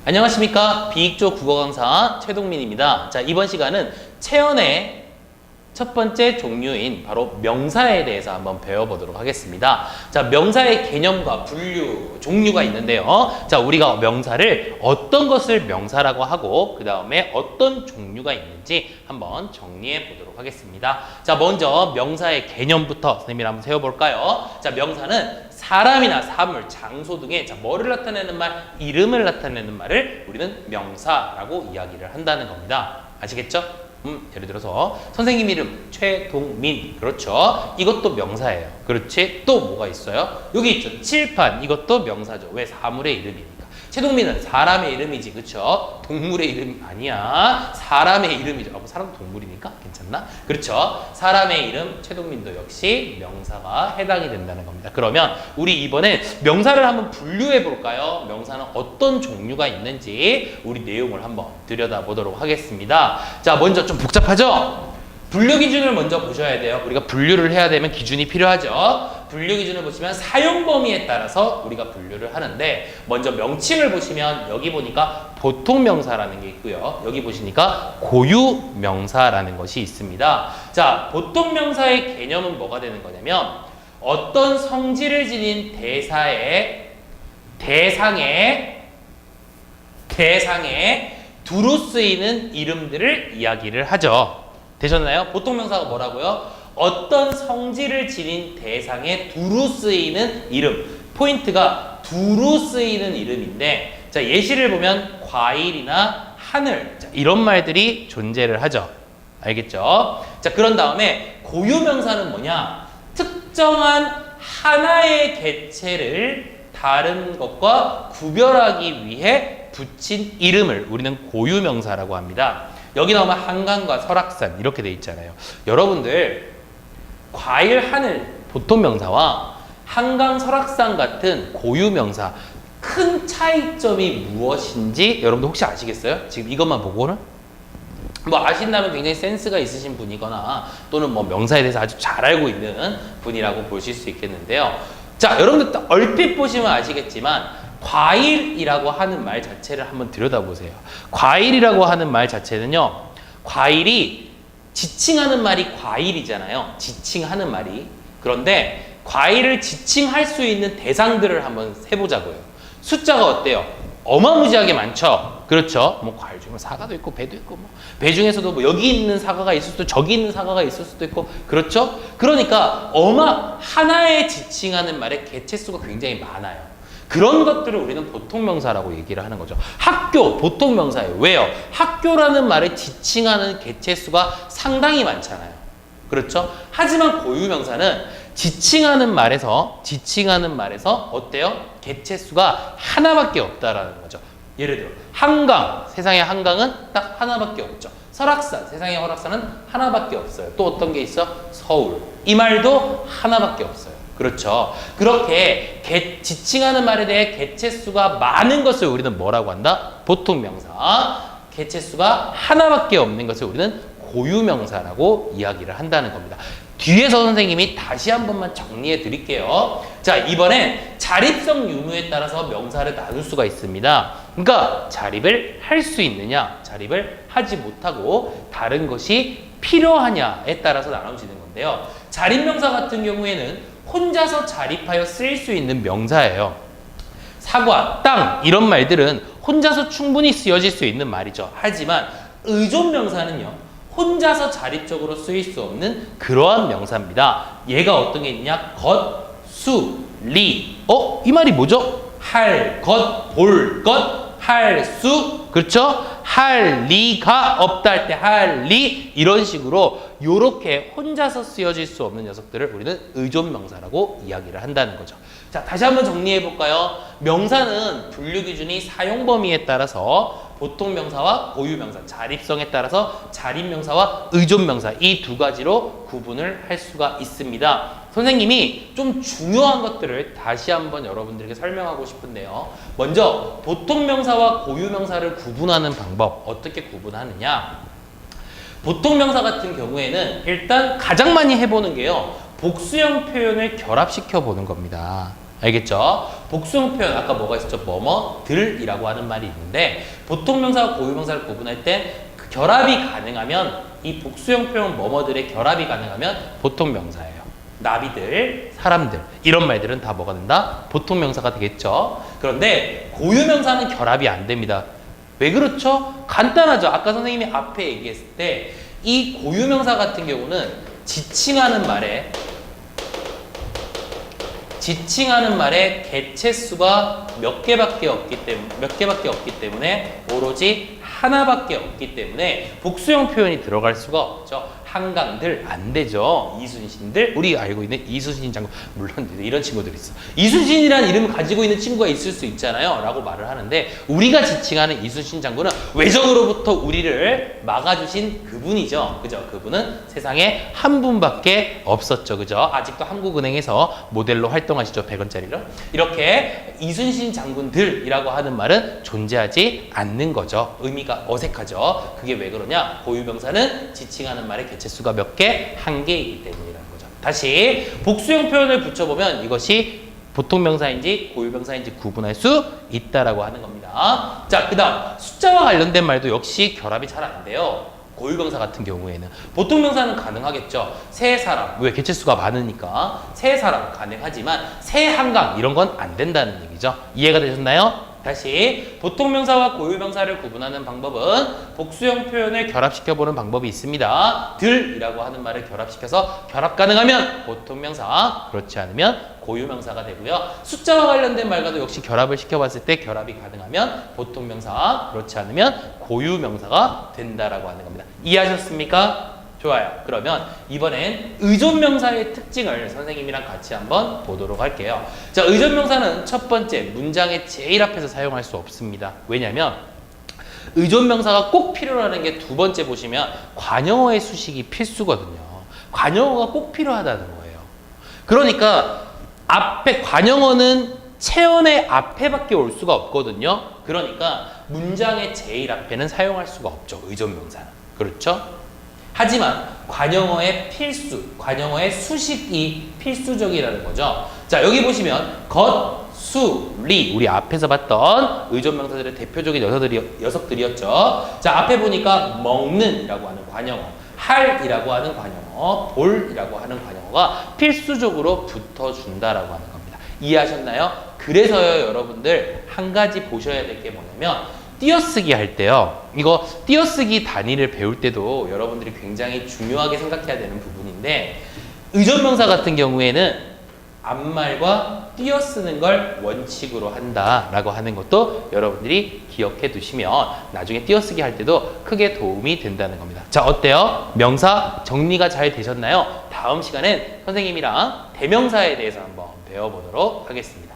안녕하십니까. 비익조 국어 강사 최동민입니다. 자, 이번 시간은 체언의 첫 번째 종류인 바로 명사에 대해서 한번 배워보도록 하겠습니다. 자, 명사의 개념과 분류, 종류가 있는데요. 자, 우리가 명사를 어떤 것을 명사라고 하고 그 다음에 어떤 종류가 있는지 한번 정리해 보도록 하겠습니다. 자, 먼저 명사의 개념부터 선생님이 한번 세워볼까요? 자, 명사는 사람이나 사물, 장소 등의 뭐를 나타내는 말, 이름을 나타내는 말을 우리는 명사라고 이야기를 한다는 겁니다. 아시겠죠? 예를 들어서 선생님 이름 최동민, 그렇죠? 이것도 명사예요. 그렇지? 또 뭐가 있어요? 여기 있죠. 칠판, 이것도 명사죠. 왜? 사물의 이름이니까. 최동민은 사람의 이름이지, 그렇죠? 동물의 이름이 아니야. 사람의 이름이죠. 사람 동물이니까 괜찮나? 그렇죠? 사람의 이름 최동민도 역시 명사가 해당이 된다는 겁니다. 그러면 우리 이번에 명사를 한번 분류해 볼까요? 명사는 어떤 종류가 있는지 우리 내용을 한번 들여다보도록 하겠습니다. 자, 먼저 좀 복잡하죠? 분류 기준을 먼저 보셔야 돼요. 우리가 분류를 해야 되면 기준이 필요하죠. 분류 기준을 보시면 사용 범위에 따라서 우리가 분류를 하는데, 먼저 명칭을 보시면 여기 보니까 보통 명사라는 게 있고요. 여기 보시니까 고유 명사라는 것이 있습니다. 자, 보통 명사의 개념은 뭐가 되는 거냐면 어떤 성질을 지닌 대상에 두루 쓰이는 이름들을 이야기를 하죠. 되셨나요? 보통 명사가 뭐라고요? 어떤 성질을 지닌 대상에 두루 쓰이는 이름. 포인트가 두루 쓰이는 이름인데, 자, 예시를 보면 과일이나 하늘, 자, 이런 말들이 존재를 하죠. 알겠죠? 자, 그런 다음에 고유 명사는 뭐냐? 특정한 하나의 개체를 다른 것과 구별하기 위해 붙인 이름을 우리는 고유 명사라고 합니다. 여기 나오면 한강과 설악산 이렇게 돼 있잖아요. 여러분들 과일, 하늘, 보통 명사와 한강, 설악산 같은 고유 명사 큰 차이점이 무엇인지 여러분들 혹시 아시겠어요? 지금 이것만 보고는? 뭐 아신다면 굉장히 센스가 있으신 분이거나 또는 뭐 명사에 대해서 아주 잘 알고 있는 분이라고 보실 수 있겠는데요. 자, 여러분들 얼핏 보시면 아시겠지만 과일이라고 하는 말 자체를 한번 들여다보세요. 과일이라고 하는 말 자체는요, 과일이 지칭하는 말이 과일이잖아요. 지칭하는 말이. 그런데 과일을 지칭할 수 있는 대상들을 한번 세보자고요. 숫자가 어때요? 어마무지하게 많죠. 그렇죠? 뭐 과일 중에 사과도 있고 배도 있고, 뭐 배 중에서도 뭐 여기 있는 사과가 있을 수도, 저기 있는 사과가 있을 수도 있고, 그렇죠? 그러니까 하나에 지칭하는 말의 개체수가 굉장히 많아요. 그런 것들을 우리는 보통 명사라고 얘기를 하는 거죠. 학교, 보통 명사예요. 왜요? 학교라는 말에 지칭하는 개체수가 상당히 많잖아요. 그렇죠? 하지만 고유 명사는 지칭하는 말에서 어때요? 개체수가 하나밖에 없다라는 거죠. 예를 들어 한강, 세상의 한강은 딱 하나밖에 없죠. 설악산, 세상의 설악산은 하나밖에 없어요. 또 어떤 게 있어? 서울. 이 말도 하나밖에 없어요. 그렇죠. 그렇게 지칭하는 말에 대해 개체수가 많은 것을 우리는 뭐라고 한다? 보통 명사. 개체수가 하나밖에 없는 것을 우리는 고유 명사라고 이야기를 한다는 겁니다. 뒤에서 선생님이 다시 한 번만 정리해 드릴게요. 자, 이번엔 자립성 유무에 따라서 명사를 나눌 수가 있습니다. 그러니까 자립을 할 수 있느냐, 자립을 하지 못하고 다른 것이 필요하냐에 따라서 나눠지는 건데요. 자립명사 같은 경우에는 혼자서 자립하여 쓰일 수 있는 명사예요. 사과, 땅 이런 말들은 혼자서 충분히 쓰여질 수 있는 말이죠. 하지만 의존명사는요, 혼자서 자립적으로 쓰일 수 없는 그러한 명사입니다. 얘가 어떤 게 있냐? 것, 수, 리. 이 말이 뭐죠? 할 것, 볼 것, 할 수, 그렇죠? 할 리가 없다 할 때 할 리, 이런 식으로 요렇게 혼자서 쓰여질 수 없는 녀석들을 우리는 의존명사라고 이야기를 한다는 거죠. 자, 다시 한번 정리해 볼까요? 명사는 분류 기준이 사용 범위에 따라서 보통 명사와 고유 명사, 자립성에 따라서 자립명사와 의존명사 이 두 가지로 구분을 할 수가 있습니다. 선생님이 좀 중요한 것들을 다시 한번 여러분들에게 설명하고 싶은데요. 먼저 보통 명사와 고유 명사를 구분하는 방법, 어떻게 구분하느냐? 보통 명사 같은 경우에는 일단 가장 많이 해보는 게요, 복수형 표현을 결합시켜 보는 겁니다. 알겠죠? 복수형 표현 아까 뭐가 있었죠? 뭐뭐들이라고 하는 말이 있는데 보통 명사와 고유 명사를 구분할 때 그 결합이 가능하면 이 복수형 표현 뭐뭐들의 결합이 가능하면 보통 명사예요. 나비들, 사람들 이런 말들은 다 뭐가 된다? 보통 명사가 되겠죠. 그런데 고유 명사는 결합이 안 됩니다. 왜 그렇죠? 간단하죠. 아까 선생님이 앞에 얘기했을 때 이 고유 명사 같은 경우는 지칭하는 말에 개체수가 몇 개밖에 없기 때문에 오로지 하나밖에 없기 때문에 복수형 표현이 들어갈 수가 없죠. 한강들 안 되죠. 이순신들, 우리가 알고 있는 이순신 장군, 물론 이런 친구들이 있어. 이순신이라는 이름을 가지고 있는 친구가 있을 수 있잖아요 라고 말을 하는데 우리가 지칭하는 이순신 장군은 외적으로부터 우리를 막아주신 그분이죠. 그죠? 그분은 세상에 한 분밖에 없었죠. 그죠? 아직도 한국은행에서 모델로 활동하시죠. 100원짜리로. 이렇게 이순신 장군들이라고 하는 말은 존재하지 않는 거죠. 의미가 어색하죠. 그게 왜 그러냐? 고유명사는 지칭하는 말의 개체수가 몇 개? 한 개이기 때문이라는 거죠. 다시 복수형 표현을 붙여보면 이것이 보통 명사인지 고유 명사인지 구분할 수 있다라고 하는 겁니다. 자, 그 다음 숫자와 관련된 말도 역시 결합이 잘 안 돼요. 고유 명사 같은 경우에는 보통 명사는 가능하겠죠. 새 사람, 왜 개체수가 많으니까 새 사람 가능하지만 새 한강 이런 건 안 된다는 얘기죠. 이해가 되셨나요? 다시 보통 명사와 고유 명사를 구분하는 방법은 복수형 표현을 결합시켜보는 방법이 있습니다. 들이라고 하는 말을 결합시켜서 결합 가능하면 보통 명사, 그렇지 않으면 고유 명사가 되고요. 숫자와 관련된 말과도 역시 결합을 시켜봤을 때 결합이 가능하면 보통 명사, 그렇지 않으면 고유 명사가 된다라고 하는 겁니다. 이해하셨습니까? 좋아요. 그러면 이번엔 의존명사의 특징을 선생님이랑 같이 한번 보도록 할게요. 자, 의존명사는 첫 번째 문장의 제일 앞에서 사용할 수 없습니다. 왜냐면 의존명사가 꼭 필요하다는 게 두 번째 보시면 관용어의 수식이 필수거든요. 관용어가 꼭 필요하다는 거예요. 그러니까 앞에 관용어는 체언의 앞에밖에 올 수가 없거든요. 그러니까 문장의 제일 앞에는 사용할 수가 없죠. 의존명사는. 그렇죠? 하지만 관용어의 필수, 관용어의 수식이 필수적이라는 거죠. 자, 여기 보시면 것, 수, 리 우리 앞에서 봤던 의존명사들의 대표적인 녀석들이었죠. 자, 앞에 보니까 먹는이라고 하는 관용어, 할이라고 하는 관용어, 볼이라고 하는 관용어가 필수적으로 붙어준다라고 하는 겁니다. 이해하셨나요? 그래서요, 여러분들 한 가지 보셔야 될 게 뭐냐면 띄어쓰기 할 때요. 이거 띄어쓰기 단위를 배울 때도 여러분들이 굉장히 중요하게 생각해야 되는 부분인데 의존명사 같은 경우에는 앞말과 띄어쓰는 걸 원칙으로 한다라고 하는 것도 여러분들이 기억해 두시면 나중에 띄어쓰기 할 때도 크게 도움이 된다는 겁니다. 자, 어때요? 명사 정리가 잘 되셨나요? 다음 시간엔 선생님이랑 대명사에 대해서 한번 배워보도록 하겠습니다.